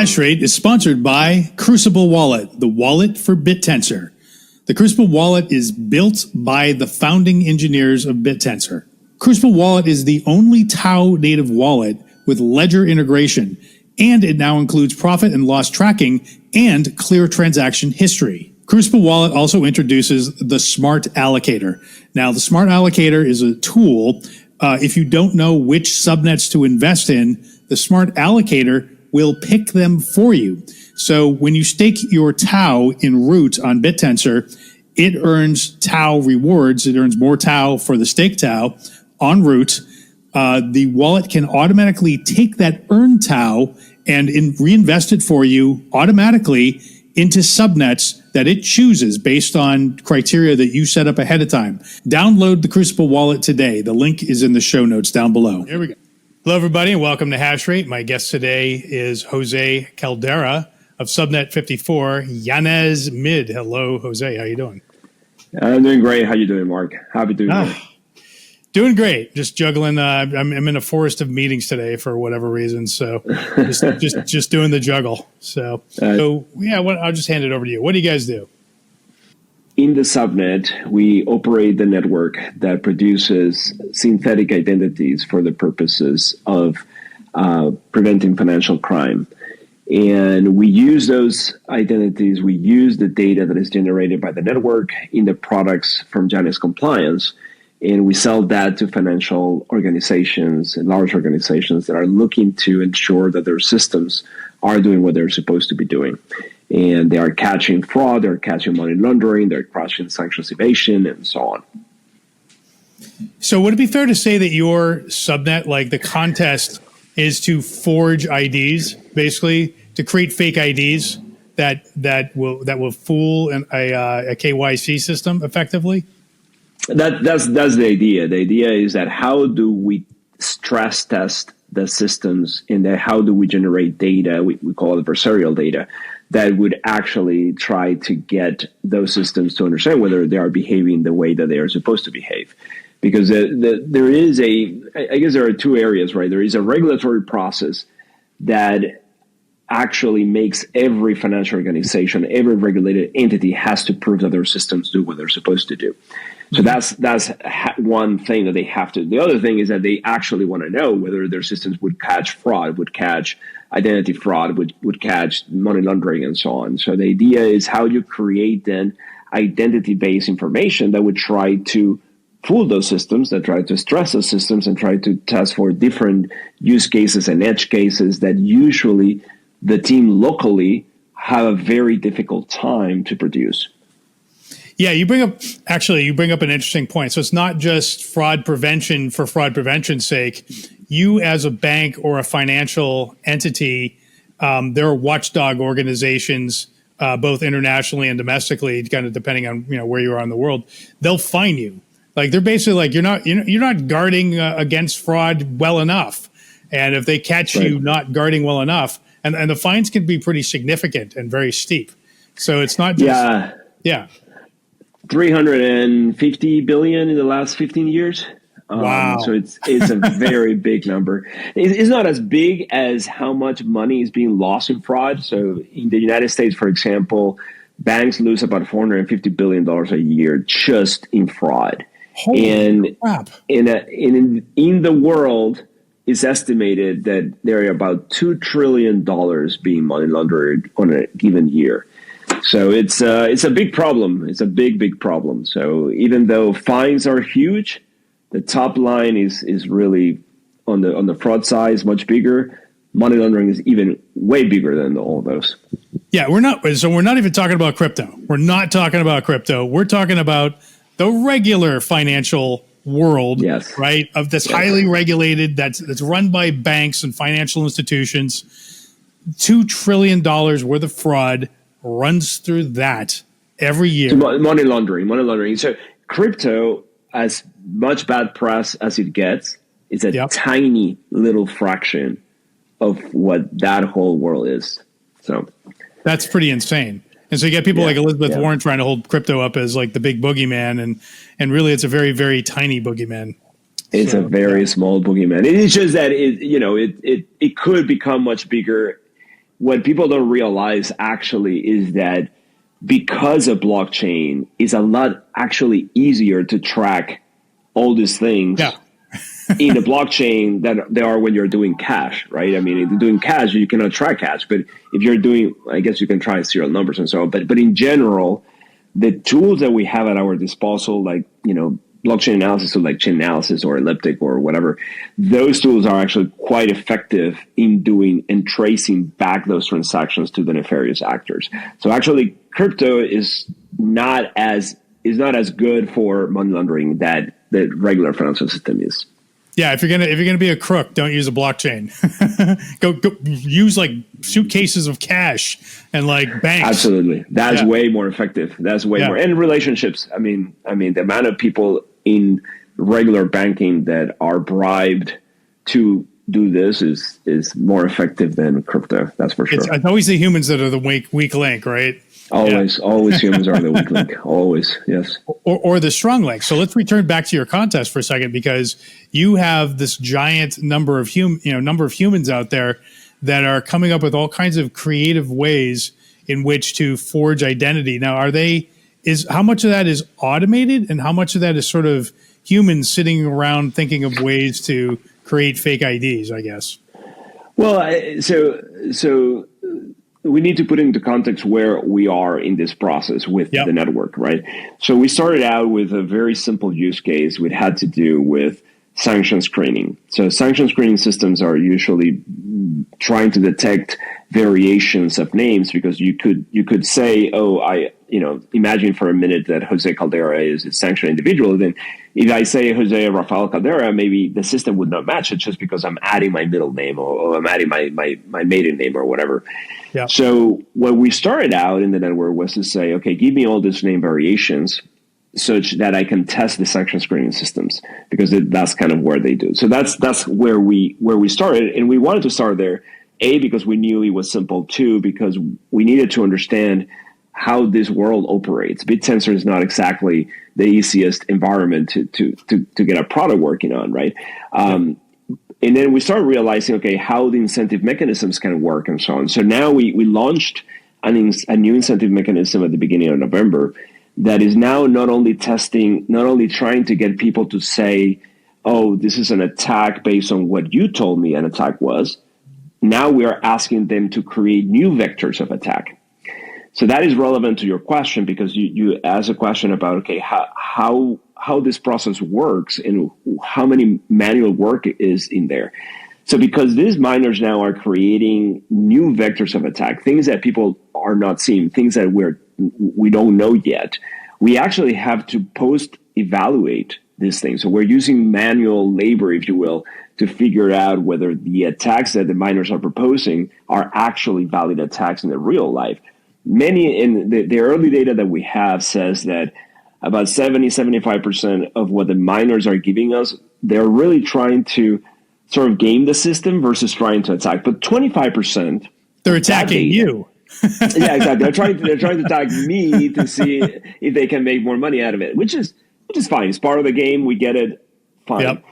Hashrate is sponsored by Crucible Wallet, the wallet for Bittensor. The Crucible Wallet is built by the founding engineers of Bittensor. Crucible Wallet is the only Tao native wallet with ledger integration, and it now includes profit and loss tracking and clear transaction history. Crucible Wallet also introduces the Smart Allocator. Now, the Smart Allocator is a tool. If you don't know which subnets to invest in, the Smart Allocator will pick them for you. So when you stake your Tao in Root on Bittensor, it earns Tao rewards. It earns more Tao for the stake Tao on Root. The wallet can automatically take that earned Tao and reinvest it for you automatically into subnets that it chooses based on criteria that you set up ahead of time. Download the Crucible Wallet today. The link is in the show notes down below. There we go. Hello, everybody, and welcome to Hashrate. My guest today is Jose Caldera of Subnet 54, Yanez MIID. Hello, Jose. How you doing? I'm doing great. How you doing, Mark? Happy to be here. Doing great. Just juggling. I'm in a forest of meetings today for whatever reason. So just doing the juggle. So yeah, I'll just hand it over to you. What do you guys do? In the subnet, we operate the network that produces synthetic identities for the purposes of preventing financial crime. And we use those identities, we use the data that is generated by the network in the products from Yanez Compliance, and we sell that to financial organizations and large organizations that are looking to ensure that their systems are doing what they're supposed to be doing. And they are catching fraud, they're catching money laundering, they're catching sanctions evasion, and so on. So would it be fair to say that your subnet, like the contest, is to forge IDs, basically, to create fake IDs that will fool a KYC system effectively? That's the idea. The idea is that how do we stress test the systems, and then how do we generate data, we call it adversarial data, that would actually try to get those systems to understand whether they are behaving the way that they are supposed to behave. Because there is I guess there are two areas, right? There is a regulatory process that actually makes every financial organization, every regulated entity has to prove that their systems do what they're supposed to do. So that's one thing that they have to. The other thing is that they actually want to know whether their systems would catch fraud, would catch identity fraud, would catch money laundering, and so on. So the idea is how you create then identity-based information that would try to fool those systems, that try to stress those systems, and try to test for different use cases and edge cases that usually the team locally have a very difficult time to produce. Yeah, you bring up an interesting point. So it's not just fraud prevention for fraud prevention's sake. You as a bank or a financial entity, there are watchdog organizations, both internationally and domestically, kind of depending on where you are in the world. They'll fine you. Like they're basically like you're not guarding against fraud well enough, and if they catch you not guarding well enough, and the fines can be pretty significant and very steep. So it's not just 350 billion in the last 15 years. Wow. So it's a very big number. It's not as big as how much money is being lost in fraud. So in the United States, for example, banks lose about $450 billion a year just in fraud. Holy crap. In the world, it's estimated that there are about $2 trillion being money laundered on a given year. So it's a big problem. It's a big problem. So even though fines are huge, the top line is really on the fraud side is much bigger. Money laundering is even way bigger than all of those. Yeah, we're not even talking about crypto. We're not talking about crypto. We're talking about the regular financial world, right? Of this highly regulated, that's run by banks and financial institutions. $2 trillion worth of fraud runs through that every year. So money laundering. So crypto, as much bad press as it gets, is a tiny little fraction of what that whole world is. So that's pretty insane. And so you get people like Elizabeth Warren trying to hold crypto up as like the big boogeyman, and really it's a very, very tiny boogeyman. It's a very small boogeyman. It's just that it could become much bigger what people don't realize actually is that because a blockchain is a lot actually easier to track all these things in a blockchain than they are when you're doing cash, right? I mean, if you're doing cash, you cannot track cash, but if you're doing, I guess you can try serial numbers and so on. But in general, the tools that we have at our disposal, like, blockchain analysis, so like chain analysis or elliptic or whatever, those tools are actually quite effective in doing and tracing back those transactions to the nefarious actors. So actually, crypto is not as good for money laundering that the regular financial system is. Yeah, if you're gonna be a crook, don't use a blockchain. go use like suitcases of cash and like banks. Absolutely, that's way more effective. That's way more. And relationships. I mean, the amount of people in regular banking that are bribed to do this is more effective than crypto. That's for sure. It's always the humans that are the weak link, right? Always humans are the weak link. Always, yes. Or the strong link. So let's return back to your contest for a second, because you have this giant number of humans out there that are coming up with all kinds of creative ways in which to forge identity. Now, how much of that is automated, and how much of that is sort of humans sitting around thinking of ways to create fake IDs, I guess? Well, so we need to put into context where we are in this process with the network, right? So we started out with a very simple use case. It had to do with sanction screening. So sanction screening systems are usually trying to detect variations of names, because you could say, imagine for a minute that Jose Caldera is a sanctioned individual. Then if I say Jose Rafael Caldera, maybe the system would not match it just because I'm adding my middle name or I'm adding my maiden name or whatever. Yeah. So what we started out in the network was to say, okay, give me all these name variations such that I can test the sanction screening systems, because that's kind of where they do. So that's where we started, and we wanted to start there. A, because we knew it was simple. Two, because we needed to understand how this world operates. Bittensor is not exactly the easiest environment to get a product working on, right? And then we started realizing, okay, how the incentive mechanisms can work and so on. So now we launched a new incentive mechanism at the beginning of November that is now not only trying to get people to say, oh, this is an attack based on what you told me an attack was. Now we are asking them to create new vectors of attack. So that is relevant to your question, because you asked a question about, okay, how this process works and how many manual work is in there. So because these miners now are creating new vectors of attack, things that people are not seeing, things that we don't know yet, we actually have to post-evaluate these things. So we're using manual labor, if you will, to figure out whether the attacks that the miners are proposing are actually valid attacks in the real life. Many in the early data that we have says that about 75% of what the miners are giving us, they're really trying to sort of game the system versus trying to attack. But 25%, they're attacking you. Yeah, exactly. They're trying to attack me to see if they can make more money out of it, which is fine. It's part of the game. We get it. Fine. Yep.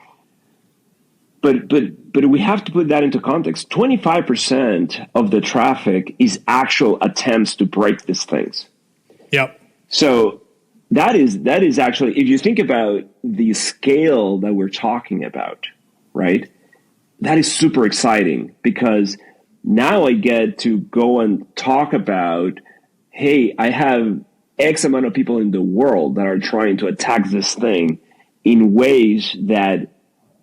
But we have to put that into context. 25% of the traffic is actual attempts to break these things. Yep. So that is actually, if you think about the scale that we're talking about, right? That is super exciting, because now I get to go and talk about, hey, I have X amount of people in the world that are trying to attack this thing in ways that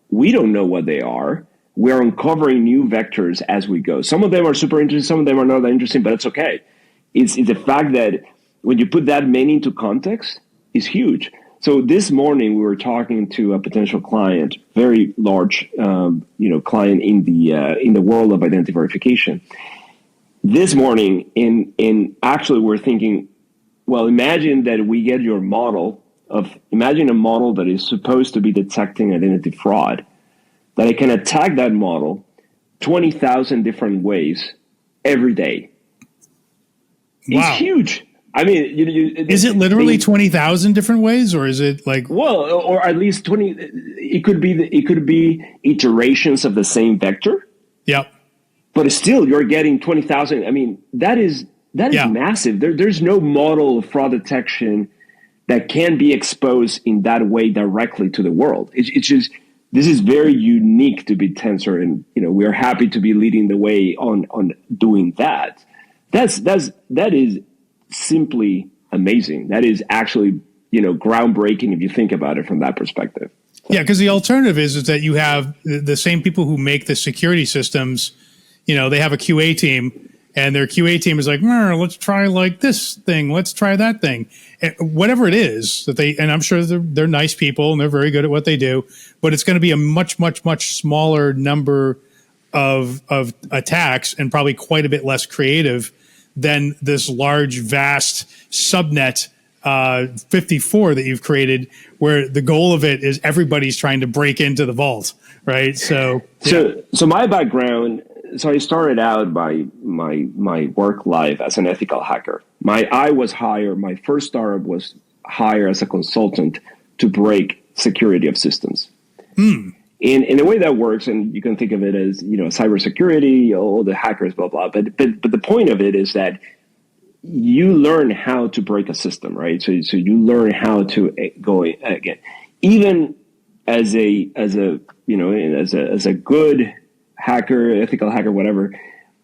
we don't know what they are. We're uncovering new vectors as we go. Some of them are super interesting. Some of them are not that interesting, but it's okay. It's the fact that when you put that many into context, is huge. So this morning we were talking to a potential client, very large, client in the world of identity verification. This morning, actually we're thinking, well, imagine that we get your model imagine a model that is supposed to be detecting identity fraud, that I can attack that model 20,000 different ways every day. Wow. It's huge. I mean, is it literally 20,000 different ways, or is it like? Well, or at least 20. It could be iterations of the same vector. Yep. but still you're getting 20,000. I mean, that is massive. There's no model of fraud detection that can be exposed in that way directly to the world. It's just, this is very unique to Bittensor, and we're happy to be leading the way on doing that. That is simply amazing. That is actually groundbreaking if you think about it from that perspective. Yeah, because the alternative is that you have the same people who make the security systems. They have a QA team, and their QA team is like, let's try like this thing, let's try that thing, and whatever it is that they. And I'm sure they're nice people and they're very good at what they do, but it's going to be a much, much, much smaller number of attacks and probably quite a bit less creative than this large, vast subnet 54 that you've created, where the goal of it is everybody's trying to break into the vault, right? So my background. So I started out my work life as an ethical hacker. I was hired. My first startup was hired as a consultant to break security of systems. In the way that works, and you can think of it as cybersecurity, all the hackers, blah blah. But the point of it is that you learn how to break a system, right? So you learn how to go again, even as a good hacker, ethical hacker, whatever.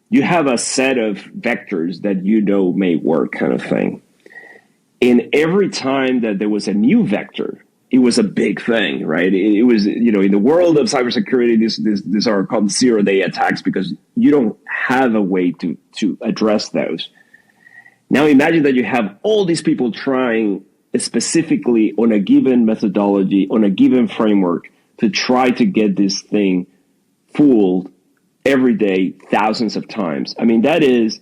You have a set of vectors that may work, kind of thing. And every time that there was a new vector, it was a big thing, right? It was, in the world of cybersecurity, these are called zero-day attacks because you don't have a way to address those. Now imagine that you have all these people trying specifically on a given methodology, on a given framework, to try to get this thing fooled every day, thousands of times. I mean, that is,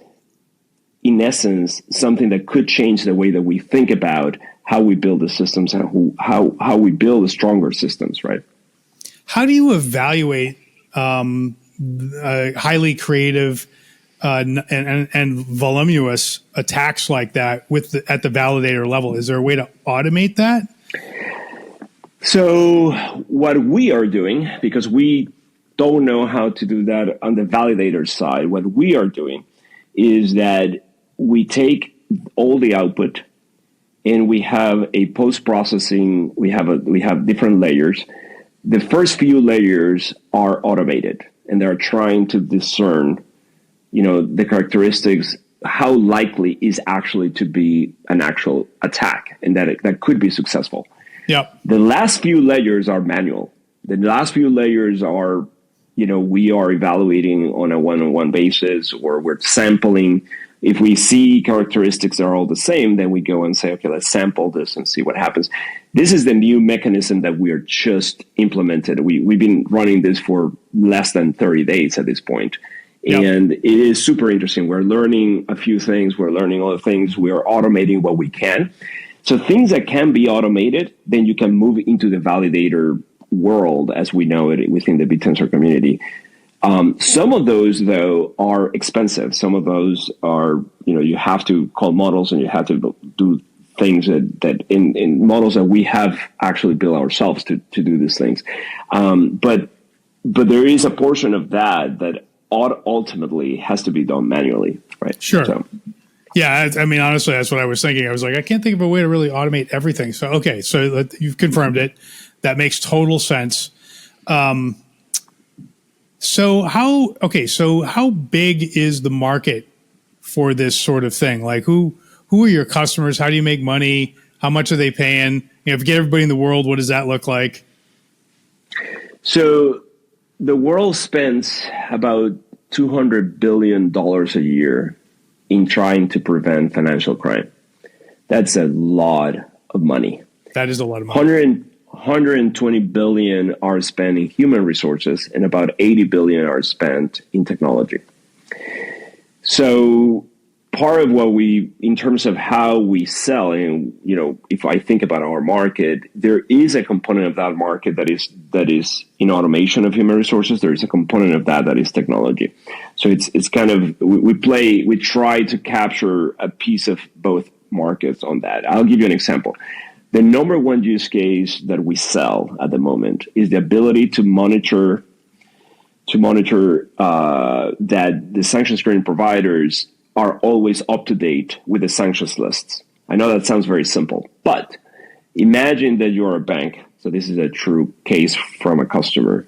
in essence, something that could change the way that we think about how we build the systems and how we build the stronger systems, right? How do you evaluate highly creative and voluminous attacks like that at the validator level? Is there a way to automate that? So what we are doing, because we don't know how to do that on the validator side, what we are doing is that we take all the output and we have a post-processing, we have different layers. The first few layers are automated, and they're trying to discern the characteristics, how likely is actually to be an actual attack, and that could be successful. Yep. The last few layers are manual. The last few layers are, we are evaluating on a one-on-one basis, or we're sampling. If we see characteristics that are all the same, then we go and say, okay, let's sample this and see what happens. This is the new mechanism that we are just implemented. We've been running this for less than 30 days at this point. Yep. And it is super interesting. We're learning a few things. We're learning other things. We are automating what we can. So things that can be automated, then you can move into the validator world as we know it within the Bittensor community. Some of those, though, are expensive. Some of those are, you have to call models and you have to do things that in models that we have actually built ourselves to do these things. But there is a portion of that ultimately has to be done manually, right? Sure. So, yeah, I mean, honestly, that's what I was thinking. I was like, I can't think of a way to really automate everything. So, okay, so you've confirmed it. That makes total sense. So how big is the market for this sort of thing? Like, who are your customers? How do you make money? How much are they paying? If you get everybody in the world, what does that look like? So the world spends about $200 billion a year in trying to prevent financial crime. That's a lot of money. That is a lot of money. 120 billion are spent in human resources, and about 80 billion are spent in technology. So part of what in terms of how we sell, and if I think about our market, there is a component of that market that is in automation of human resources. There is a component of that is technology. So it's kind of we try to capture a piece of both markets on that. I'll give you an example. The number one use case that we sell at the moment is the ability to monitor to monitor that the sanction screening providers are always up to date with the sanctions lists. I know that sounds very simple, but imagine that you're a bank. So this is a true case from a customer.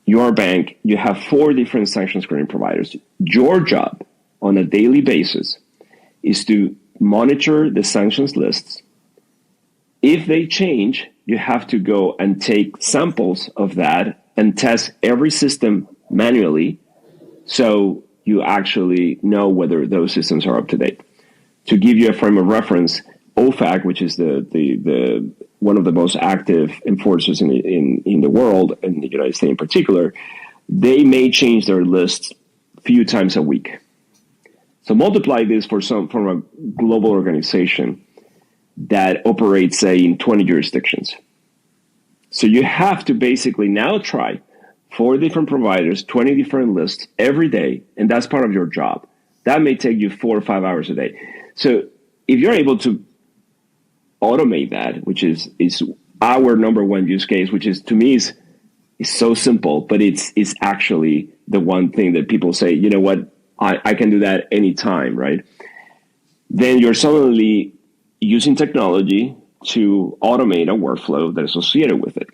You're a bank, you have 4 different sanction screening providers. Your job on a daily basis is to monitor the sanctions lists. If they change, you have to go and take samples of that and test every system manually so you actually know whether those systems are up to date. To give you a frame of reference, OFAC, which is the one of the most active enforcers in the world, in the United States in particular, they may change their lists a few times a week. So multiply this from a global organization that operates, say, in 20 jurisdictions. So you have to basically now try 4 different providers, 20 different lists every day, and that's part of your job. That may take you 4 or 5 hours a day. So if you're able to automate that, which is our number one use case, which is, to me, is so simple, but it's actually the one thing that people say, you know what, I can do that anytime, right? Then you're suddenly using technology to automate a workflow that is associated with it.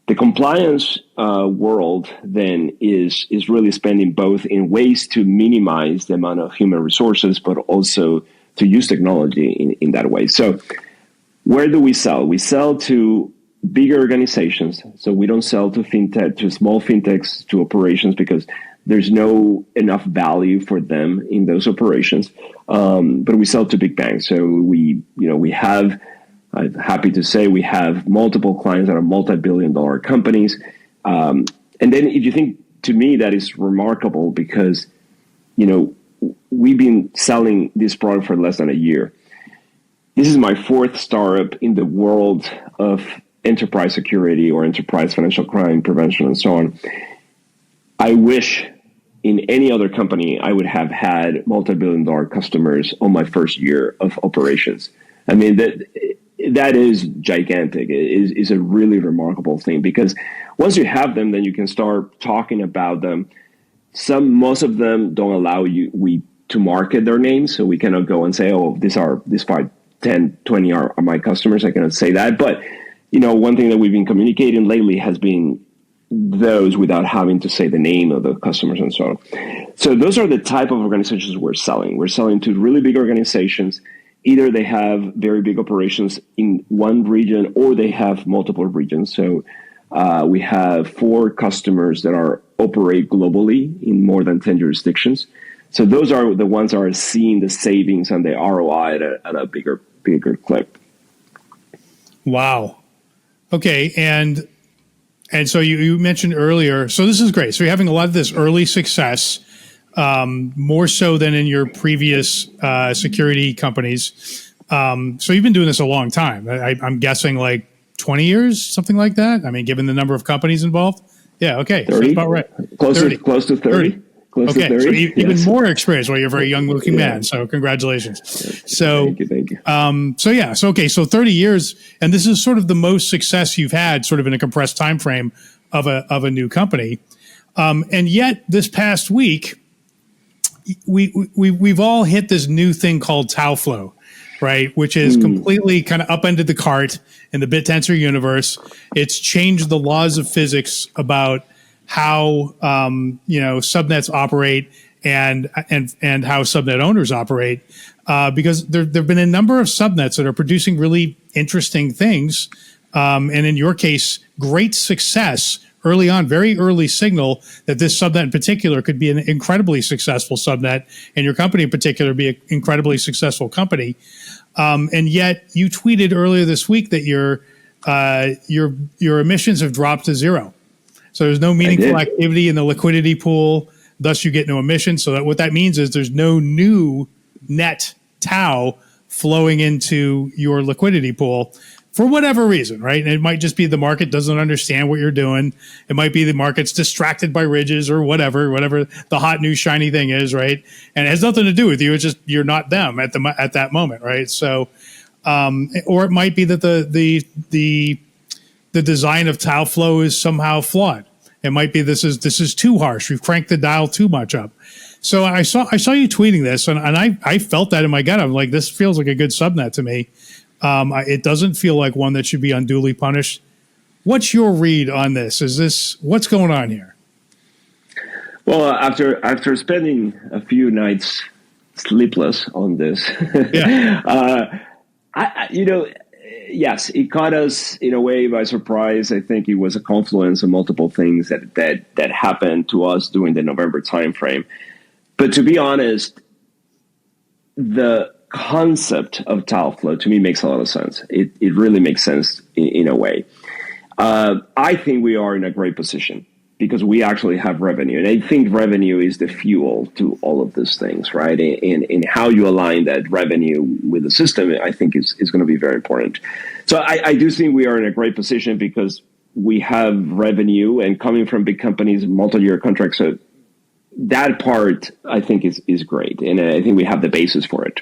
The compliance world then is really spending both in ways to minimize the amount of human resources, but also to use technology in that way. So where do we sell? We sell to bigger organizations. So we don't sell to fintech, to small fintechs, to operations, because there's no enough value for them in those operations. But we sell to big banks. So we have, I'm happy to say, we have multiple clients that are multi-billion-dollar companies. And then if you think, to me, that is remarkable because, we've been selling this product for less than a year. This is my 4th startup in the world of enterprise security or enterprise financial crime prevention and so on. I wish in any other company I would have had multi-billion-dollar customers on my first year of operations. I mean, that is gigantic. It is a really remarkable thing because once you have them, then you can start talking about them. Most of them don't allow we to market their names, so we cannot go and say, oh, these 5, 10, 20 are my customers. I cannot say that. But, one thing that we've been communicating lately has been those without having to say the name of the customers and so on. So those are the type of organizations we're selling. We're selling to really big organizations. Either they have very big operations in one region or they have multiple regions. So we have 4 customers that operate globally in more than 10 jurisdictions. So those are the ones that are seeing the savings and the ROI at a bigger clip. Wow. Okay. And so you mentioned earlier, so this is great. So you're having a lot of this early success, more so than in your previous security companies. So you've been doing this a long time. I'm guessing like 20 years, something like that. I mean, given the number of companies involved. Yeah. Okay. 30? So that's about right. Close to 30. Close to 30. So even more experience. Well, you're a very young looking man. So congratulations. So, thank you. So 30 years, and this is sort of the most success you've had sort of in a compressed time frame of a new company. And yet this past week, we've all hit this new thing called Tao Flow, right? Which is completely kind of upended the cart in the Bittensor universe. It's changed the laws of physics about how subnets operate and how subnet owners operate, because there've been a number of subnets that are producing really interesting things, and in your case, great success early on, very early signal that this subnet in particular could be an incredibly successful subnet, and your company in particular be an incredibly successful company. And yet, you tweeted earlier this week that your emissions have dropped to 0. So there's no meaningful activity in the liquidity pool. Thus, you get no emissions. So what that means is there's no new net Tau flowing into your liquidity pool for whatever reason, right? And it might just be the market doesn't understand what you're doing. It might be the market's distracted by ridges or whatever the hot new shiny thing is, right? And it has nothing to do with you. It's just you're not them at that moment, right? So, or it might be that the design of Tao Flow is somehow flawed, It might be this is too harsh. We've cranked the dial too much up. So I saw you tweeting this, and I felt that in my gut. I'm like, this feels like a good subnet to me. It doesn't feel like one that should be unduly punished. What's your read on this? What's going on here? Well, after spending a few nights sleepless on this, yeah. Yes, it caught us in a way by surprise. I think it was a confluence of multiple things that happened to us during the November timeframe. But to be honest, the concept of Tao Flow to me makes a lot of sense. It really makes sense in a way. I think we are in a great position because we actually have revenue. And I think revenue is the fuel to all of these things, right? And how you align that revenue with the system, I think is going to be very important. So I do think we are in a great position because we have revenue and coming from big companies, multi-year contracts. So that part, I think, is great. And I think we have the basis for it.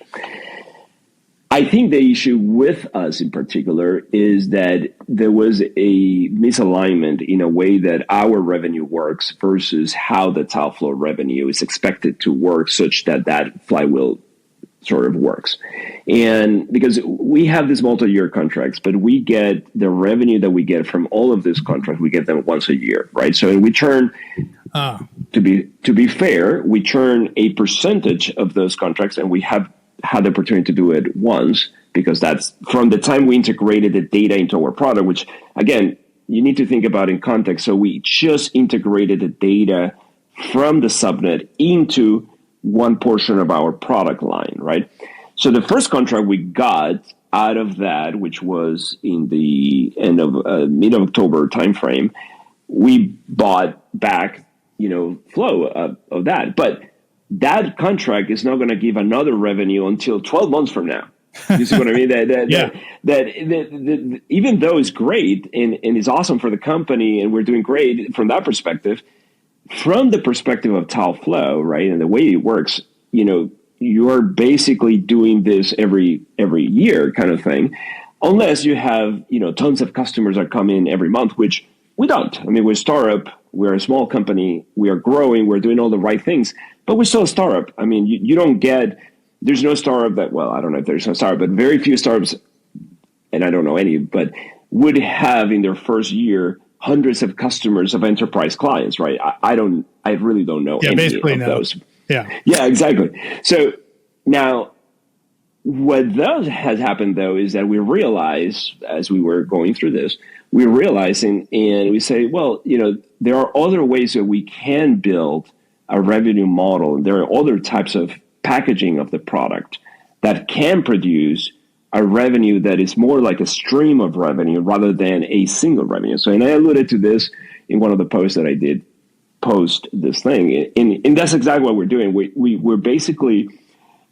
I think the issue with us in particular is that there was a misalignment in a way that our revenue works versus how the Tao Flow revenue is expected to work such that flywheel sort of works. And because we have these multi-year contracts, but we get the revenue that we get from all of these contracts, we get them once a year, right? So we churn, to be fair, we churn a percentage of those contracts, and we have had the opportunity to do it once because that's from the time we integrated the data into our product, which again, you need to think about in context. So we just integrated the data from the subnet into one portion of our product line, right? So the first contract we got out of that, which was in the end of mid-October timeframe, we bought back, flow of that. But that contract is not going to give another revenue until 12 months from now. You see what I mean? That even though it's great and it's awesome for the company and we're doing great from that perspective, from the perspective of Tao Flow, right, and the way it works, you're basically doing this every year kind of thing, unless you have, tons of customers that come in every month, which we don't. I mean, we're a startup. We're a small company. We are growing. We're doing all the right things. But we're still a startup. I mean, you don't get, there's no startup that, well, I don't know if there's no startup, but very few startups, and I don't know any, but would have in their first year hundreds of customers of enterprise clients, right? I really don't know any of those. Yeah, exactly. So now what has happened though is that we realize as we were going through this, we're realizing and we say, well, there are other ways that we can build a revenue model. There are other types of packaging of the product that can produce a revenue that is more like a stream of revenue rather than a single revenue. So, and I alluded to this in one of the posts that I did post this thing. And that's exactly what we're doing. We're basically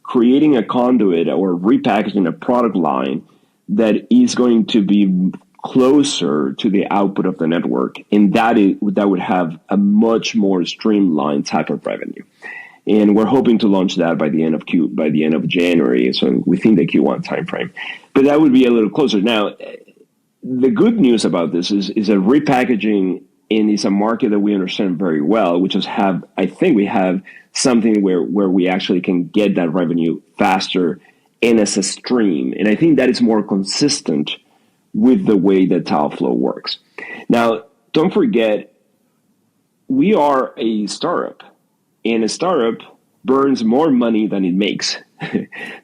creating a conduit or repackaging a product line that is going to be closer to the output of the network, and that would have a much more streamlined type of revenue. And we're hoping to launch that by the end of January, so within the Q1 timeframe. But that would be a little closer. Now, the good news about this is a repackaging, and it's a market that we understand very well, which is I think we have something where we actually can get that revenue faster and as a stream. And I think that is more consistent with the way that Tao Flow works. Now, don't forget, we are a startup, and a startup burns more money than it makes.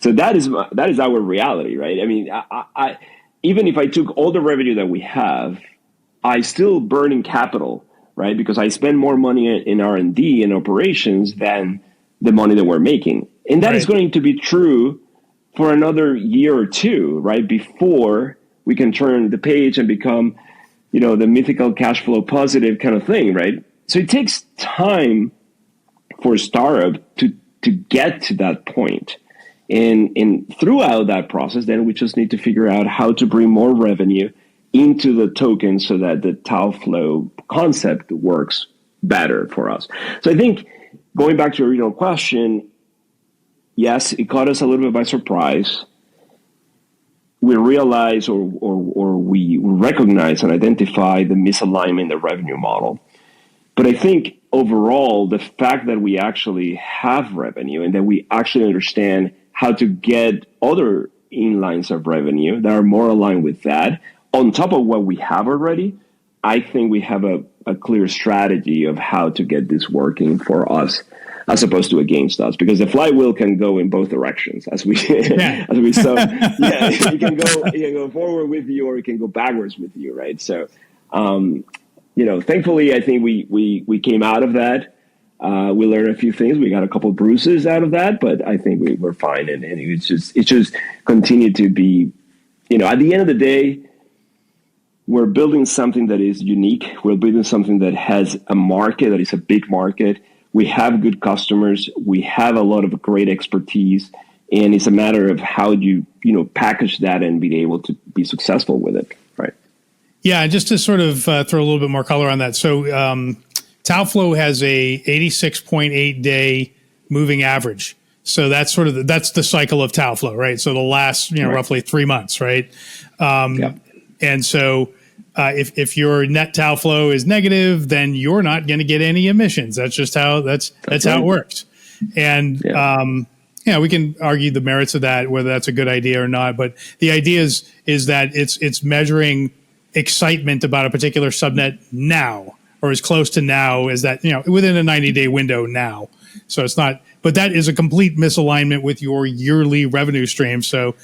So that is our reality, right? I mean, I even if I took all the revenue that we have, I still burn in capital, right? Because I spend more money in R&D and operations than the money that we're making. And that is going to be true for another year or two, right? Before we can turn the page and become, the mythical cash flow positive kind of thing, right? So it takes time for a startup to get to that point. And throughout that process, then we just need to figure out how to bring more revenue into the token so that the Tao Flow concept works better for us. So I think going back to your original question, yes, it caught us a little bit by surprise. We realize or we recognize and identify the misalignment in the revenue model. But I think overall, the fact that we actually have revenue and that we actually understand how to get other inlines of revenue that are more aligned with that, on top of what we have already, I think we have a clear strategy of how to get this working for us as opposed to against us, because the flywheel can go in both directions, as we as we saw. Yeah, it can go forward with you, or it can go backwards with you, right? So, thankfully, I think we came out of that. We learned a few things. We got a couple of bruises out of that, but I think we were fine. And it just continued to be, at the end of the day, we're building something that is unique. We're building something that has a market, that is a big market. We have good customers. We have a lot of great expertise. And it's a matter of how you package that and be able to be successful with it, right? Yeah, and just to sort of throw a little bit more color on that. So Tao Flow has a 86.8 day moving average. So that's sort of that's the cycle of Tao Flow, right? So the last right. roughly 3 months, right? Yep. And so if your net Tao Flow is negative, then you're not going to get any emissions. That's just how that's how it works. And we can argue the merits of that, whether that's a good idea or not. But the idea is that it's measuring excitement about a particular subnet now, or as close to now as that, within a 90-day window now. So it's not, but that is a complete misalignment with your yearly revenue stream. So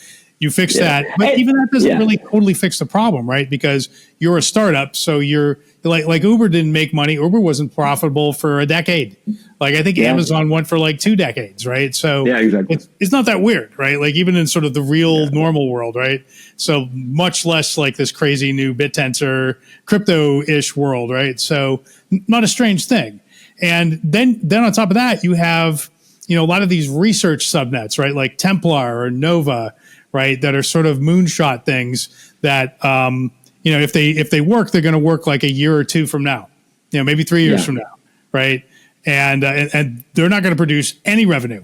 you fix that, but even that doesn't really totally fix the problem, right? Because you're a startup, so you're like Uber didn't make money. Uber wasn't profitable for a decade. Like I think Amazon went for like 2 decades, right? So exactly. It's not that weird, right? Like even in sort of the real normal world, right? So much less like this crazy new Bittensor crypto-ish world, right? So not a strange thing. And then on top of that, you have a lot of these research subnets, right? Like Templar or Nova, right? That are sort of moonshot things that, if they work, they're going to work like a year or two from now, maybe 3 years from now, right? And they're not going to produce any revenue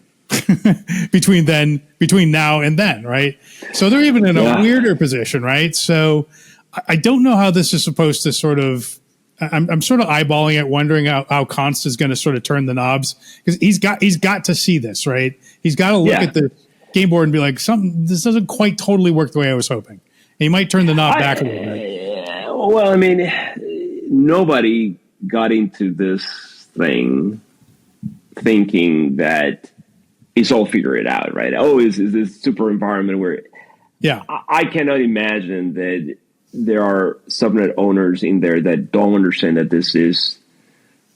between now and then, right? So they're even in a weirder position, right? So I don't know how this is supposed to sort of. I'm sort of eyeballing it, wondering how Const is going to sort of turn the knobs, because he's got to see this, right? He's got to look at the game board and be like, this doesn't quite totally work the way I was hoping. And he might turn the knob back a little bit. Well, I mean, nobody got into this thing thinking that it's all figured out, right? Oh, is this super environment where? Yeah, I cannot imagine that there are subnet owners in there that don't understand that this is,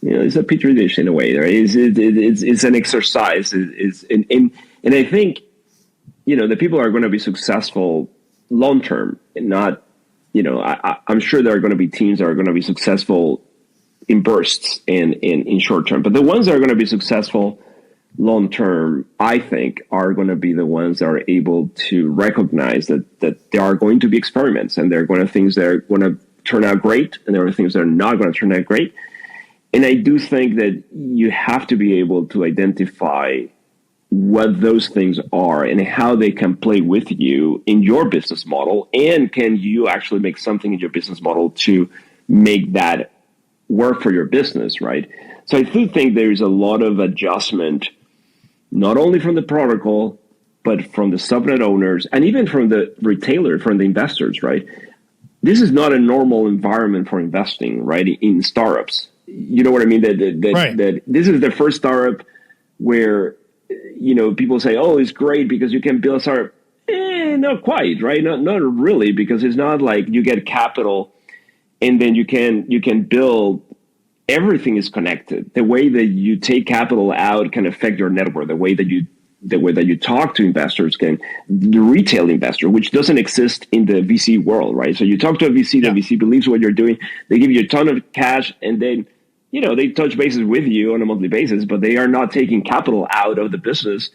it's a petri dish in a way, right? It's an exercise. And I think, the people are going to be successful long term, and not, I'm sure there are going to be teams that are going to be successful in bursts and in short term. But the ones that are going to be successful long term, I think, are going to be the ones that are able to recognize that there are going to be experiments, and there are going to things that are going to turn out great, and there are things that are not going to turn out great. And I do think that you have to be able to identify what those things are and how they can play with you in your business model, and can you actually make something in your business model to make that work for your business, right? So I do think there is a lot of adjustment, not only from the protocol, but from the subnet owners, and even from the retailer, from the investors, right? This is not a normal environment for investing, right, in startups. You know what I mean? That this is the first startup where, people say, oh, it's great because you can build a startup. Not quite, right? Not really, because it's not like you get capital and then you can build. Everything is connected. The way that you take capital out can affect your network. The way that you talk to investors the retail investor, which doesn't exist in the VC world, right? So you talk to a VC, the VC believes what you're doing. They give you a ton of cash, and then, they touch bases with you on a monthly basis, but they are not taking capital out of the business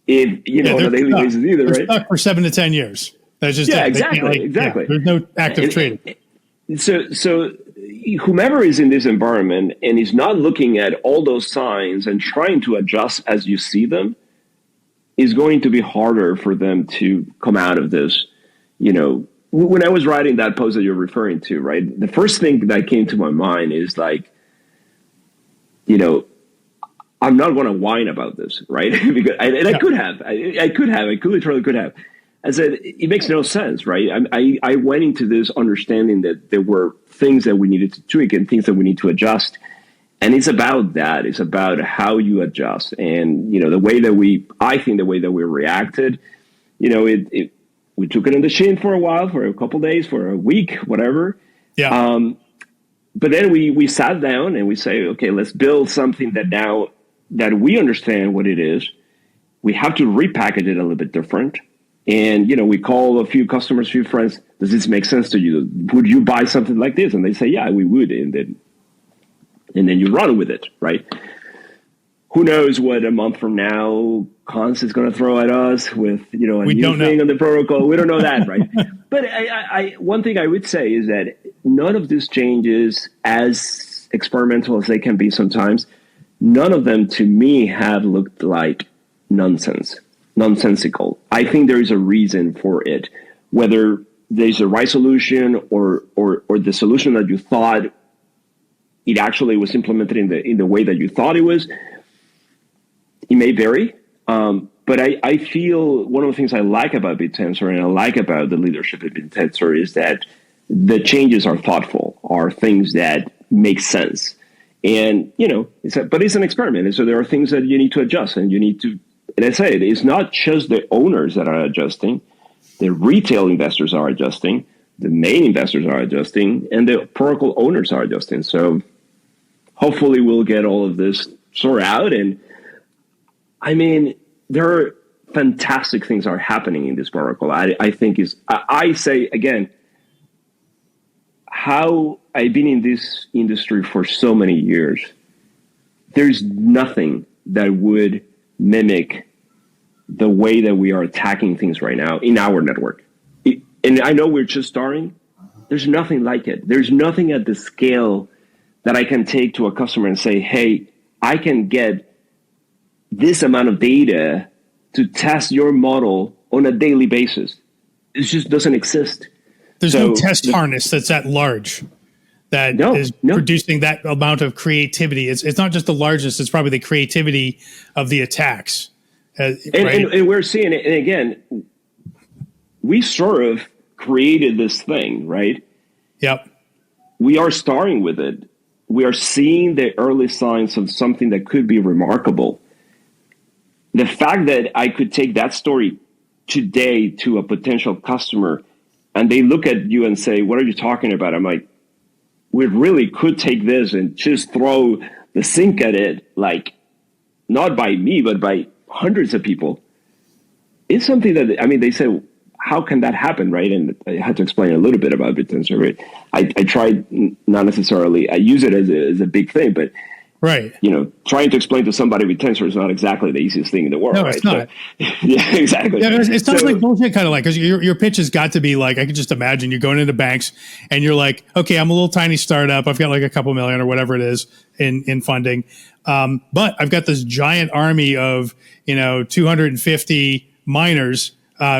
on a daily basis either, they're right? Stuck for 7 to 10 years. That's just exactly. There's no active trading. So whomever is in this environment and is not looking at all those signs and trying to adjust as you see them, is going to be harder for them to come out of this. When I was writing that post that you're referring to, right, the first thing that came to my mind is like, you know, I'm not going to whine about this, right? Because I could have. I literally could have. I said, it makes no sense, right? I went into this understanding that there were things that we needed to tweak and things that we need to adjust. And it's about that. It's about how you adjust. And, you know, the way that we reacted, you know, we took it on the chin for a while, for a couple of days, for a week, whatever. Yeah. But then we sat down and we say, okay, let's build something that now that we understand what it is, we have to repackage it a little bit different. And, you know, we call a few customers, a few friends, does this make sense to you? Would you buy something like this? And they say, yeah, we would. And then you run with it, right? Who knows what a month from now Cons is going to throw at us with, you know, a new thing on the protocol. We don't know that, right? But one thing I would say is that none of these changes, as experimental as they can be sometimes, none of them to me have looked like nonsensical. I think there is a reason for it, whether there's a right solution or the solution that you thought it actually was implemented in the way that you thought it was. It may vary, but I feel one of the things I like about Bittensor and I like about the leadership at Bittensor is that the changes are thoughtful, are things that make sense. And, you know, but it's an experiment. And so there are things that you need to adjust and you need to, and I say it's not just the owners that are adjusting, the retail investors are adjusting, the main investors are adjusting, and the protocol owners are adjusting. So hopefully we'll get all of this sorted out. And I mean, there are fantastic things are happening in this protocol. I think I say again, how I've been in this industry for so many years, there's nothing that would mimic the way that we are attacking things right now in our network. And I know we're just starting. There's nothing like it. There's nothing at the scale that I can take to a customer and say, hey, I can get this amount of data to test your model on a daily basis. It just doesn't exist. There's no test harness that's that large that is producing that amount of creativity. It's not just the largest, it's probably the creativity of the attacks. Right? And we're seeing it. And again, we sort of created this thing, right? Yep. We are starting with it. We are seeing the early signs of something that could be remarkable. The fact that I could take that story today to a potential customer and they look at you and say, what are you talking about? I'm like, we really could take this and just throw the sink at it, like not by me, but by hundreds of people. It's something that, I mean, they say, how can that happen, right? And I had to explain a little bit about Bittensor, right? I tried not necessarily, I use it as a big thing, but right, you know, trying to explain to somebody Bittensor is not exactly the easiest thing in the world. No, right? it's not. So, yeah, exactly. Yeah, it sounds like bullshit, kind of like, because your pitch has got to be like, I can just imagine you're going into banks and you're like, okay, I'm a little tiny startup. I've got like a couple million or whatever it is in funding, but I've got this giant army of 250 miners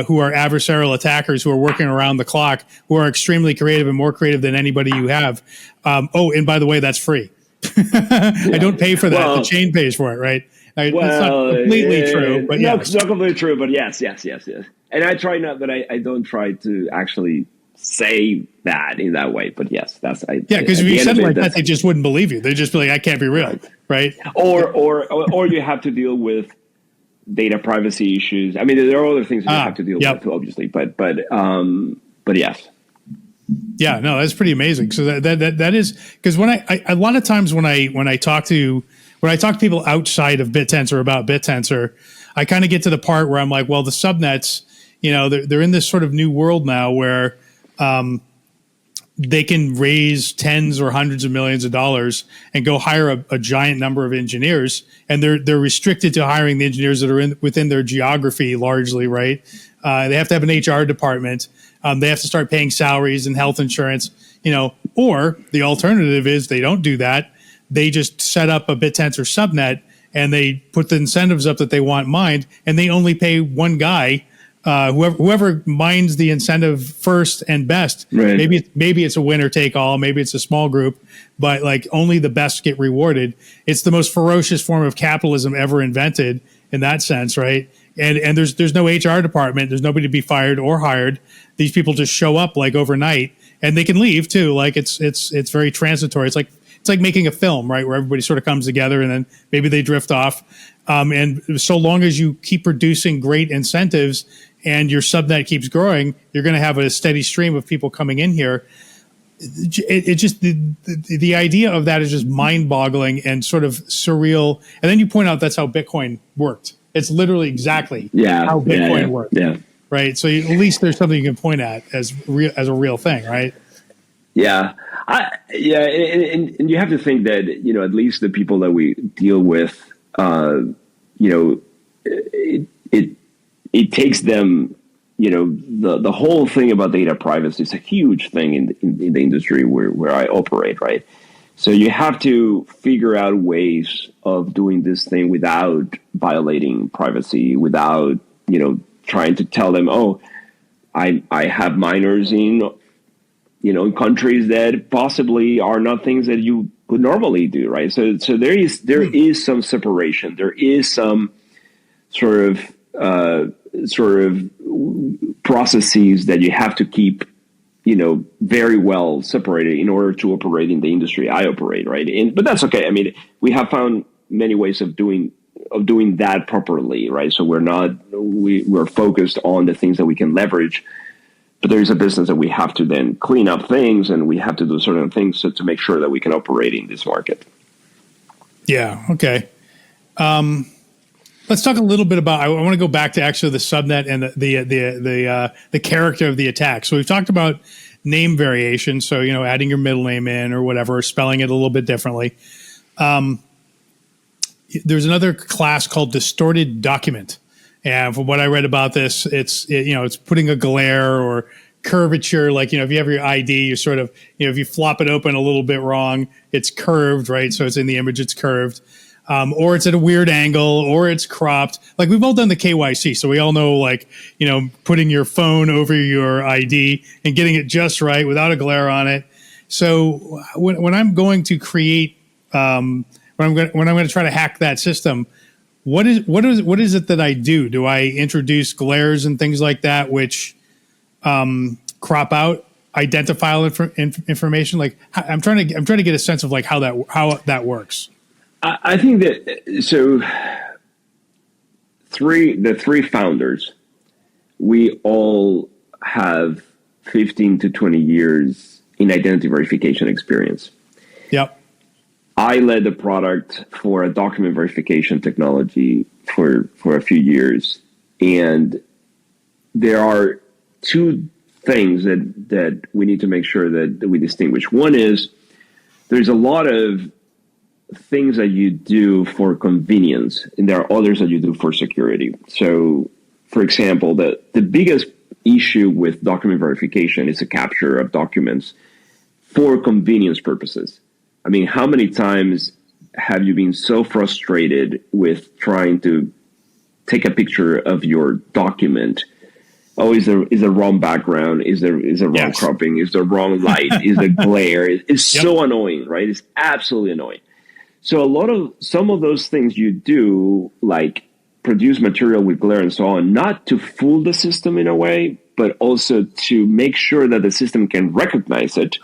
who are adversarial attackers who are working around the clock, who are extremely creative and more creative than anybody you have. And by the way, that's free. I don't pay for that. Well, the chain pays for it, right? It's not completely true, but no, it's not completely true, but yes. And I try not, but I don't try to actually say that in that way. But yes, because if you said it like that, they just wouldn't believe you. They'd just be like, "I can't be real," right? Or you have to deal with data privacy issues. I mean, there are other things you have to deal with, obviously. But yes. Yeah, no, that's pretty amazing. So that is, because when I a lot of times when I talk to people outside of Bittensor about Bittensor, I kind of get to the part where I'm like, well, the subnets, they're in this sort of new world now where they can raise tens or hundreds of millions of dollars and go hire a giant number of engineers, and they're restricted to hiring the engineers that are within their geography largely, right? They have to have an HR department. They have to start paying salaries and health insurance, or the alternative is they don't do that. They just set up a Bittensor subnet and they put the incentives up that they want mined, and they only pay one guy whoever mines the incentive first and best. Right. Maybe it's a winner take all. Maybe it's a small group, but like only the best get rewarded. It's the most ferocious form of capitalism ever invented in that sense, right? And there's no HR department. There's nobody to be fired or hired. These people just show up like overnight, and they can leave too. Like it's very transitory. It's like making a film, right? Where everybody sort of comes together and then maybe they drift off. And so long as you keep producing great incentives and your subnet keeps growing, you're going to have a steady stream of people coming in here. It just the idea of that is just mind-boggling and sort of surreal. And then you point out that's how Bitcoin worked. It's literally exactly how Bitcoin worked. Yeah. Right. So at least there's something you can point at as a real thing, right? Yeah. And you have to think that, at least the people that we deal with, it takes them, the whole thing about data privacy is a huge thing in the industry where I operate, right? So you have to figure out ways of doing this thing without violating privacy, without, trying to tell them, oh, I have minors in countries that possibly are not things that you would normally do, right? So there is some separation. There is some sort of processes that you have to keep, very well separated in order to operate in the industry I operate, right? But that's okay. I mean, we have found many ways of doing that properly, right? So we're focused on the things that we can leverage. But there is a business that we have to then clean up things, and we have to do certain things to make sure that we can operate in this market. Yeah. Okay. Let's talk a little bit about. I want to go back to actually the subnet and the character of the attack. So we've talked about name variation. So adding your middle name in or whatever, or spelling it a little bit differently. There's another class called distorted document. And from what I read about this, it's putting a glare or curvature. Like, if you have your ID, you sort of, if you flop it open a little bit wrong, it's curved, right? So it's in the image, it's curved. Or it's at a weird angle, or it's cropped. Like, we've all done the KYC, so we all know, like, putting your phone over your ID and getting it just right without a glare on it. So when I'm going to create, when I'm going to try to hack that system, what is it that I do? Do I introduce glares and things like that, which crop out identifiable information? Like, I'm trying to get a sense of like how that works. I think that the three founders, we all have 15 to 20 years in identity verification experience. Yep. I led the product for a document verification technology for a few years. And there are two things that we need to make sure that we distinguish. One is there's a lot of things that you do for convenience, and there are others that you do for security. So, for example, the biggest issue with document verification is the capture of documents for convenience purposes. I mean, how many times have you been so frustrated with trying to take a picture of your document? Oh, is the wrong background? Is the wrong cropping? Is the wrong light? Is the glare? It's so annoying, right? It's absolutely annoying. So some of those things you do, like produce material with glare and so on, not to fool the system in a way, but also to make sure that the system can recognize it,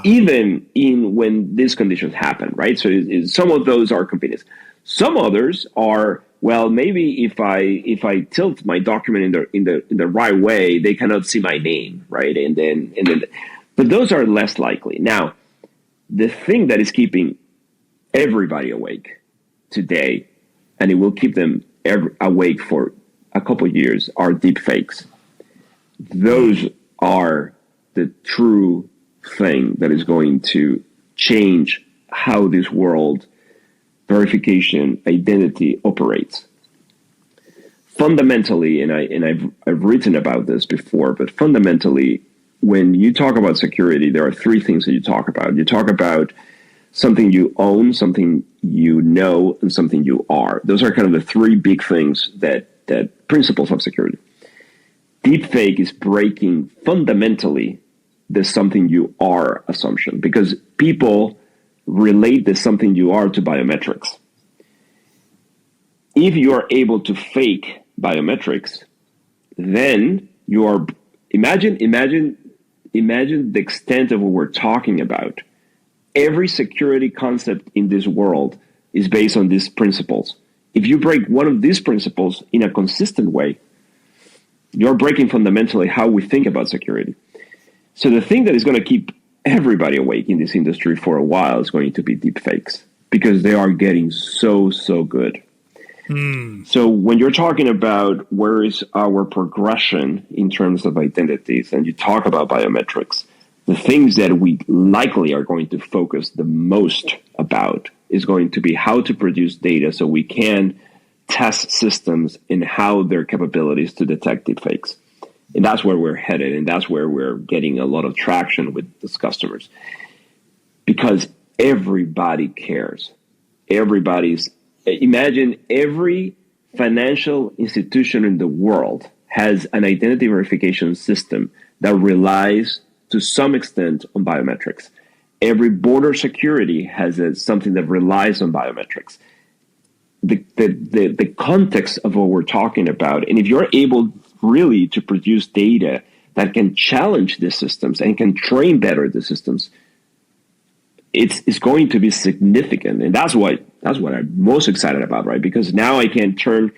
even when these conditions happen, right? So some of those are convenience. Some others are, well, maybe if I tilt my document in the right way, they cannot see my name, right? And then, but those are less likely. Now, the thing that is keeping everybody awake today, and it will keep them awake for a couple of years, are deepfakes. Those are the true thing that is going to change how this world verification identity operates. Fundamentally, and I've written about this before, but fundamentally, when you talk about security, there are three things that you talk about. You talk about something you own, something you know, and something you are. Those are kind of the three big things that principles of security. Deepfake is breaking fundamentally the something you are assumption, because people relate the something you are to biometrics. If you are able to fake biometrics, then you are, imagine the extent of what we're talking about. Every security concept in this world is based on these principles. If you break one of these principles in a consistent way, you're breaking fundamentally how we think about security. So the thing that is going to keep everybody awake in this industry for a while is going to be deepfakes, because they are getting so good. So when you're talking about where is our progression in terms of identities, and you talk about biometrics, the things that we likely are going to focus the most about is going to be how to produce data so we can test systems in how their capabilities to detect deepfakes. And that's where we're headed, and that's where we're getting a lot of traction with these customers. Because everybody cares. Imagine every financial institution in the world has an identity verification system that relies to some extent on biometrics. Every border security has something that relies on biometrics. The context of what we're talking about, and if you're able really to produce data that can challenge the systems and can train better the systems, it's going to be significant. And that's what I'm most excited about, right? Because now I can turn,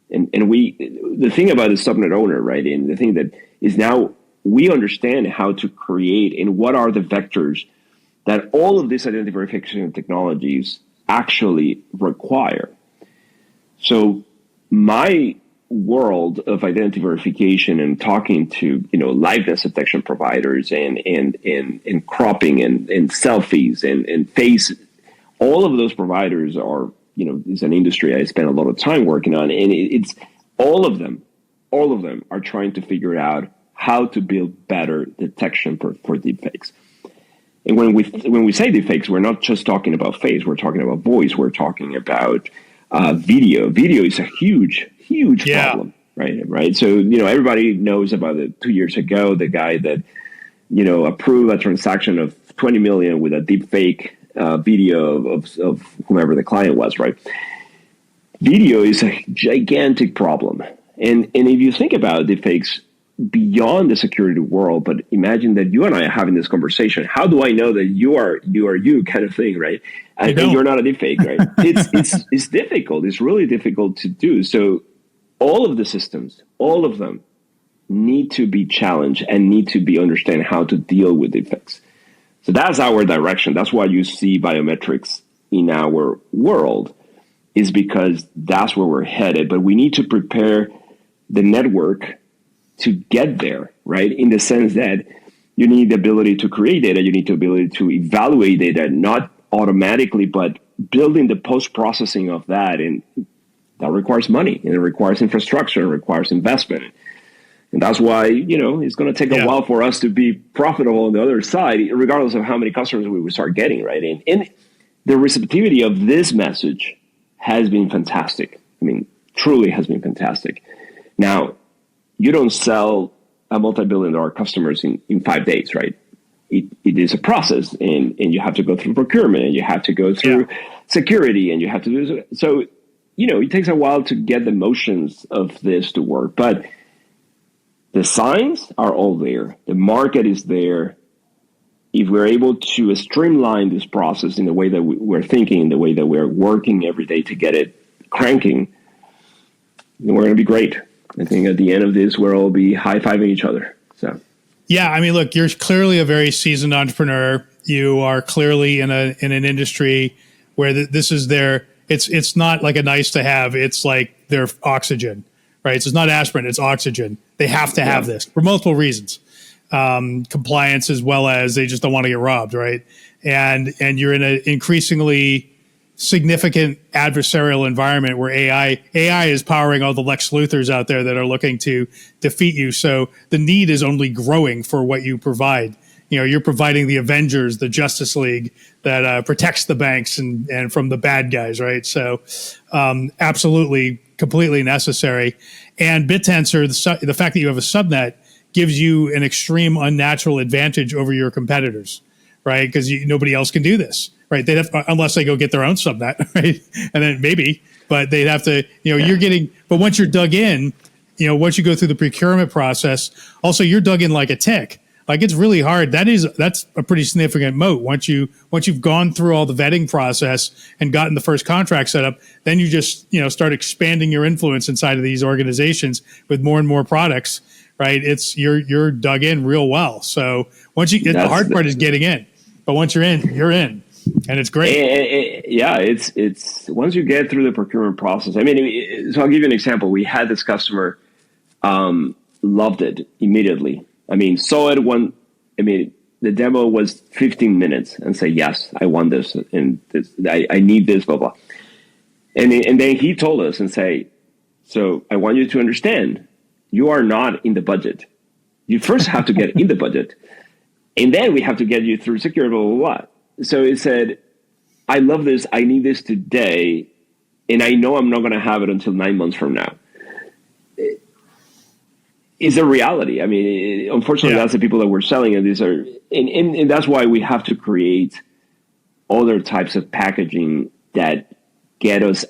the thing about the subnet owner, right? And the thing that is now we understand how to create and what are the vectors that all of these identity verification technologies actually require. So my world of identity verification and talking to, liveness detection providers and cropping and selfies and face, all of those providers are, is an industry I spend a lot of time working on. And it's all of them are trying to figure out how to build better detection for deepfakes. And when we say deepfakes, we're not just talking about face, we're talking about voice, we're talking about video. Video is a huge problem, right? So, everybody knows about it 2 years ago, the guy that, approved a transaction of 20 million with a deepfake video of whomever the client was, right? Video is a gigantic problem. And if you think about deepfakes beyond the security world, but imagine that you and I are having this conversation. How do I know that you are you kind of thing, right? And you're not a deepfake, right? It's difficult. It's really difficult to do. So all of the systems, all of them need to be challenged and need to be understand how to deal with deepfakes. So that's our direction. That's why you see biometrics in our world, is because that's where we're headed. But we need to prepare the network to get there, right? In the sense that you need the ability to create data, you need the ability to evaluate data, not automatically, but building the post-processing of that. And that requires money, and it requires infrastructure, it requires investment. And that's why, it's going to take a while for us to be profitable on the other side, regardless of how many customers we will start getting, right? And the receptivity of this message has been fantastic. I mean, truly has been fantastic. Now, you don't sell a multi-billion-dollar customers in 5 days, right? It is a process, and you have to go through procurement, and you have to go through security, and you have to do so. It takes a while to get the motions of this to work, but the signs are all there. The market is there. If we're able to streamline this process in the way that we're thinking, in the way that we're working every day to get it cranking, then we're going to be great. I think at the end of this, we'll all be high-fiving each other. So, yeah, I mean, look, you're clearly a very seasoned entrepreneur. You are clearly in an industry where this is their. It's not like a nice to have. It's like their oxygen, right? So it's not aspirin, it's oxygen. They have to have this for multiple reasons, compliance as well as they just don't want to get robbed, right? And you're in an increasingly significant adversarial environment where AI is powering all the Lex Luthors out there that are looking to defeat you. So the need is only growing for what you provide. You're providing the Avengers, the Justice League that protects the banks and from the bad guys, right? So absolutely completely necessary. And Bittensor, the fact that you have a subnet gives you an extreme unnatural advantage over your competitors, right? Because nobody else can do this, right? They'd have, unless they go get their own subnet, right? And then maybe, but they'd have to, you're getting, but once you're dug in, once you go through the procurement process, also you're dug in like a tick. Like it's really hard. That's a pretty significant moat. Once you've gone through all the vetting process and gotten the first contract set up, then you just, start expanding your influence inside of these organizations with more and more products, right? You're dug in real well. So the hard part is getting in, but once you're in, and it's great. It's once you get through the procurement process. I mean, so I'll give you an example. We had this customer, loved it immediately. I mean, saw it the demo was 15 minutes and say, yes, I want this and this, I need this, blah, blah. And then he told us and say, so I want you to understand, you are not in the budget. You first have to get in the budget and then we have to get you through security, blah, blah, blah. So he said, I love this. I need this today. And I know I'm not going to have it until 9 months from now. Is a reality. I mean, unfortunately, that's the people that we're selling, and these are, and that's why we have to create other types of packaging that get us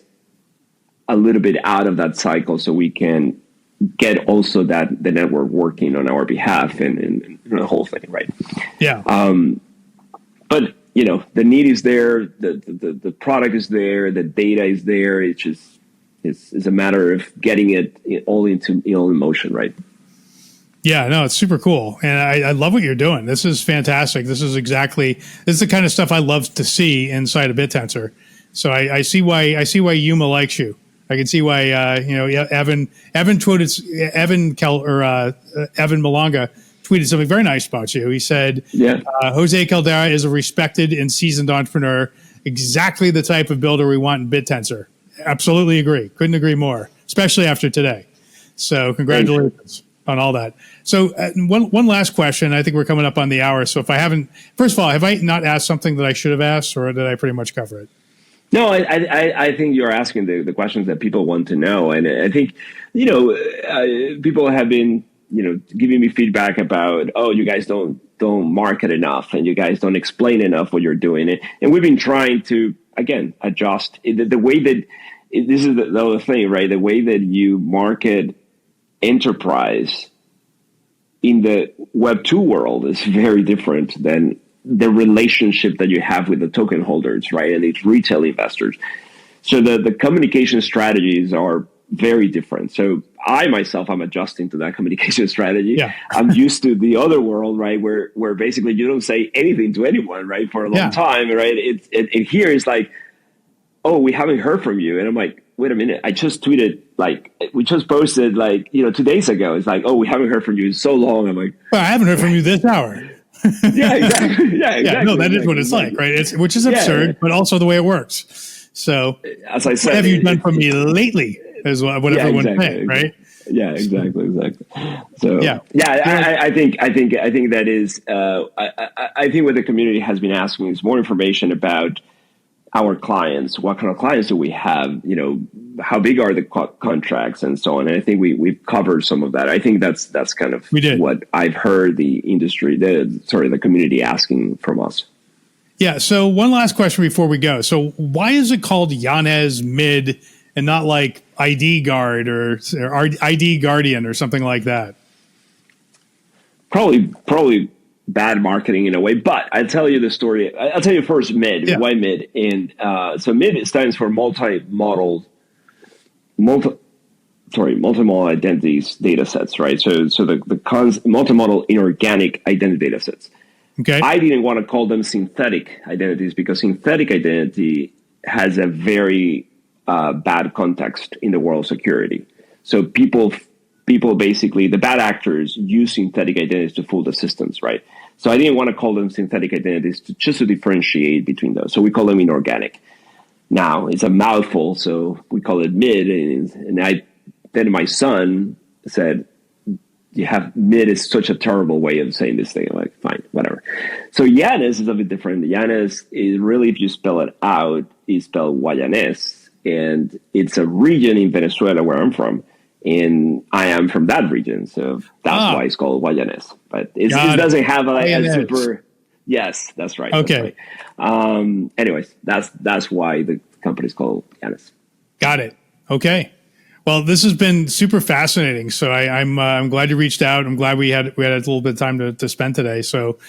a little bit out of that cycle, so we can get also the network working on our behalf and the whole thing, right? Yeah. But the need is there, the product is there, the data is there. It's just it's a matter of getting it all in motion, right? Yeah, no, it's super cool. And I love what you're doing. This is fantastic. This is the kind of stuff I love to see inside of Bittensor. So I see why Yuma likes you. I can see why, Evan Malanga tweeted something very nice about you. He said, Jose Caldera is a respected and seasoned entrepreneur, exactly the type of builder we want in Bittensor. Absolutely agree. Couldn't agree more, especially after today. So congratulations on all that. So one last question. I think we're coming up on the hour. So first of all, have I not asked something that I should have asked, or did I pretty much cover it? No, I think you're asking the questions that people want to know. And I think, people have been, giving me feedback about, oh, you guys don't market enough and you guys don't explain enough what you're doing. And we've been trying to, again, adjust the way that this is the other thing, right? The way that you market enterprise in the Web 2 world is very different than the relationship that you have with the token holders, right? And these retail investors. So the communication strategies are very different. So I myself, I'm adjusting to that communication strategy. Yeah. I'm used to the other world, right? Where basically you don't say anything to anyone, right? For a long time, right? And here it's like, oh, we haven't heard from you. And I'm like, wait a minute, I just tweeted, we just posted 2 days ago. It's like, oh, we haven't heard from you in so long. I'm like, well, I haven't heard from you this hour. Yeah, exactly. Yeah, exactly. No, that is what it's like, right? Which is absurd, but also the way it works. So, as I said, what have you done for me lately? Is what everyone's saying, right? Yeah, exactly. So, I think that is. I think what the community has been asking is more information about our clients. What kind of clients do we have? How big are the contracts and so on? And I think we've covered some of that. I think that's kind of what I've heard the community asking from us. Yeah. So one last question before we go. So why is it called Yanez MIID and not like ID Guard or ID Guardian or something like that? Probably bad marketing in a way, but I'll tell you the story. I'll tell you first MIID. Why MIID? And so MIID stands for multi-model identities data sets, right? So the multi-model inorganic identity data sets. Okay. I didn't want to call them synthetic identities because synthetic identity has a very bad context in the world of security. So people basically, the bad actors use synthetic identities to fool the systems, right? So I didn't want to call them synthetic identities just to differentiate between those. So we call them inorganic. Now, it's a mouthful, so we call it MIID. And then my son said, MIID is such a terrible way of saying this thing. I'm like, fine, whatever. So Yanez is a bit different. Yanez is really, if you spell it out, is spelled Guayanese. and it's a region in Venezuela where I'm from, and I am from that region, so that's why it's called Yanez. But it doesn't have a super. Yes, that's right. Okay. That's right. Anyways, that's why the company is called Yanez. Got it. Okay. Well, this has been super fascinating. So I'm glad you reached out. I'm glad we had a little bit of time to spend today. So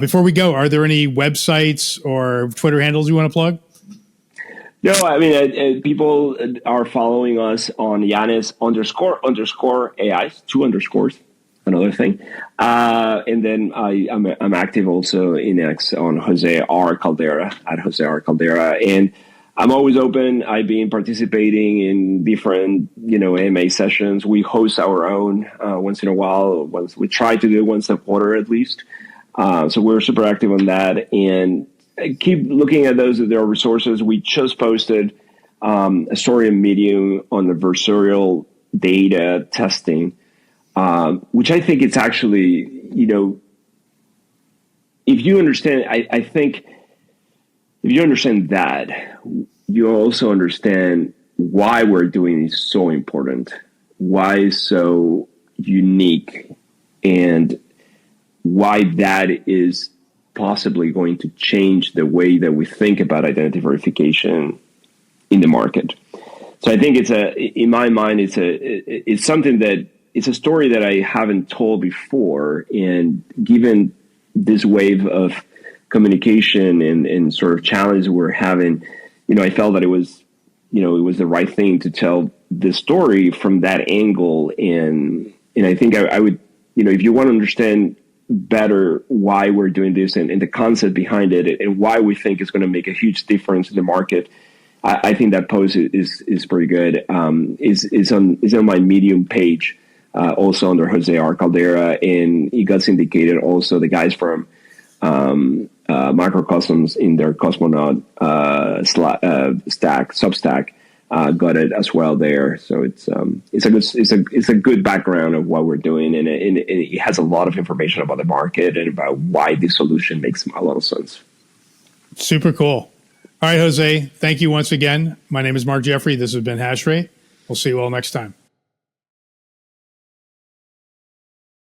before we go, are there any websites or Twitter handles you want to plug? No, I mean, people are following us on Yanez __ AI, 2 underscores, another thing. And then I'm active also in X on Jose R. Caldera, at Jose R. Caldera. And I'm always open. I've been participating in different, AMA sessions. We host our own once in a while. We try to do it once a quarter at least. So we're super active on that. And keep looking at those. There are resources. We just posted a story in Medium on the adversarial data testing, which I think it's actually, if you understand, I think if you understand that, you also understand why we're doing this so important, why it's so unique, and why that is possibly going to change the way that we think about identity verification in the market. So I think in my mind, it's something that it's a story that I haven't told before. And given this wave of communication and sort of challenge we're having, I felt that it was the right thing to tell this story from that angle. And I think I would, if you want to understand better why we're doing this and the concept behind it and why we think it's going to make a huge difference in the market, I think that post is pretty good. Is on my Medium page, also under Jose R. Caldera, and it got syndicated also. The guys from Microcustoms in their Cosmonaut Substack got it as well there. So it's a good background of what we're doing, and it has a lot of information about the market and about why this solution makes a lot of sense. Super cool. All right, Jose, thank you once again. My name is Mark Jeffrey. This has been Hashrate. We'll see you all next time.